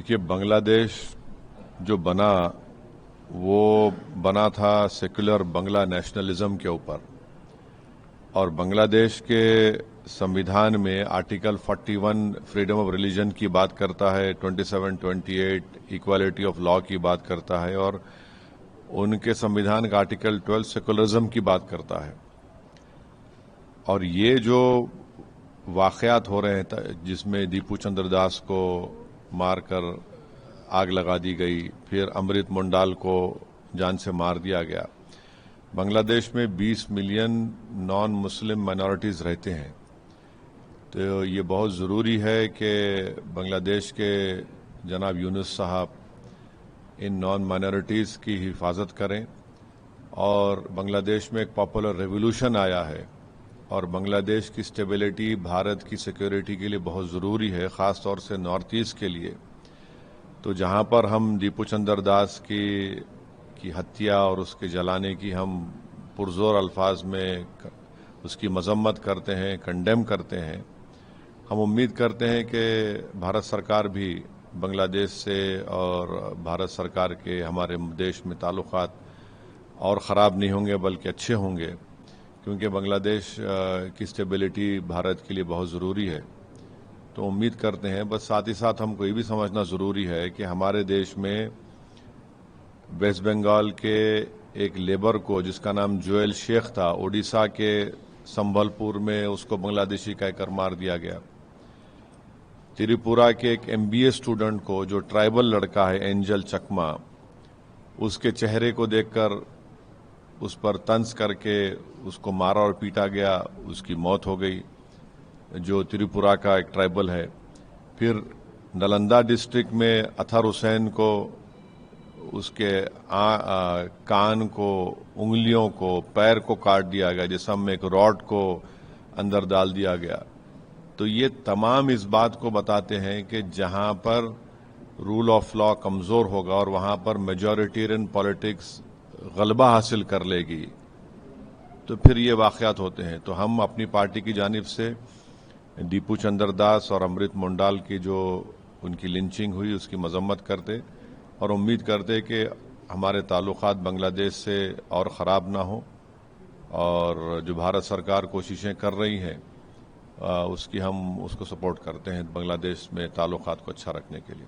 देखिए, बांग्लादेश जो बना वो बना था सेक्युलर बांग्ला नेशनलिज्म के ऊपर, और बांग्लादेश के संविधान में आर्टिकल 41 फ्रीडम ऑफ रिलीजन की बात करता है, 27, 28 इक्वालिटी ऑफ लॉ की बात करता है, और उनके संविधान का आर्टिकल 12 सेक्युलरिज्म की बात करता है। और ये जो वाक़यात हो रहे हैं जिसमें दीपू चंद्र दास को मारकर आग लगा दी गई, फिर अमृत मुंडाल को जान से मार दिया गया। बांग्लादेश में 20 मिलियन नॉन मुस्लिम माइनॉरिटीज़ रहते हैं, तो ये बहुत ज़रूरी है कि बांग्लादेश के जनाब यूनुस साहब इन नॉन माइनॉरिटीज़ की हिफाजत करें। और बांग्लादेश में एक पॉपुलर रेवोल्यूशन आया है, और बांग्लादेश की स्टेबिलिटी भारत की सिक्योरिटी के लिए बहुत ज़रूरी है, ख़ास तौर से नॉर्थ ईस्ट के लिए। तो जहाँ पर हम दीपू चंद्र दास की हत्या और उसके जलाने की हम पुरजोर अल्फाज में उसकी मजम्मत करते हैं, कंडेम करते हैं, हम उम्मीद करते हैं कि भारत सरकार भी बांग्लादेश से और भारत सरकार के हमारे देश में ताल्लुकात और ख़राब नहीं होंगे बल्कि अच्छे होंगे, क्योंकि बांग्लादेश की स्टेबिलिटी भारत के लिए बहुत ज़रूरी है। तो उम्मीद करते हैं, बस साथ ही साथ हमको ये भी समझना ज़रूरी है कि हमारे देश में वेस्ट बंगाल के एक लेबर को जिसका नाम जोएल शेख था, ओडिशा के संबलपुर में उसको बांग्लादेशी कहकर मार दिया गया। त्रिपुरा के एक MBA स्टूडेंट को, जो ट्राइबल लड़का है एंजल चकमा, उसके चेहरे को देखकर उस पर तंज करके उसको मारा और पीटा गया, उसकी मौत हो गई, जो त्रिपुरा का एक ट्राइबल है। फिर नालंदा डिस्ट्रिक्ट में अतहर हुसैन को उसके कान को, उंगलियों को, पैर को काट दिया गया, जिसम में एक रॉड को अंदर डाल दिया गया। तो ये तमाम इस बात को बताते हैं कि जहां पर रूल ऑफ लॉ कमज़ोर होगा और वहां पर मेजॉरिटेरियन पॉलिटिक्स गलबा हासिल कर लेगी, तो फिर ये वाक़यात होते हैं। तो हम अपनी पार्टी की जानिब से दीपू चंद्र दास और अमृत मुंडाल की जो उनकी लिंचिंग हुई उसकी मजम्मत करते और उम्मीद करते कि हमारे ताल्लुकात बांग्लादेश से और ख़राब ना हो, और जो भारत सरकार कोशिशें कर रही हैं उसकी हम उसको सपोर्ट करते हैं बांग्लादेश में ताल्लुकात को अच्छा रखने के लिए।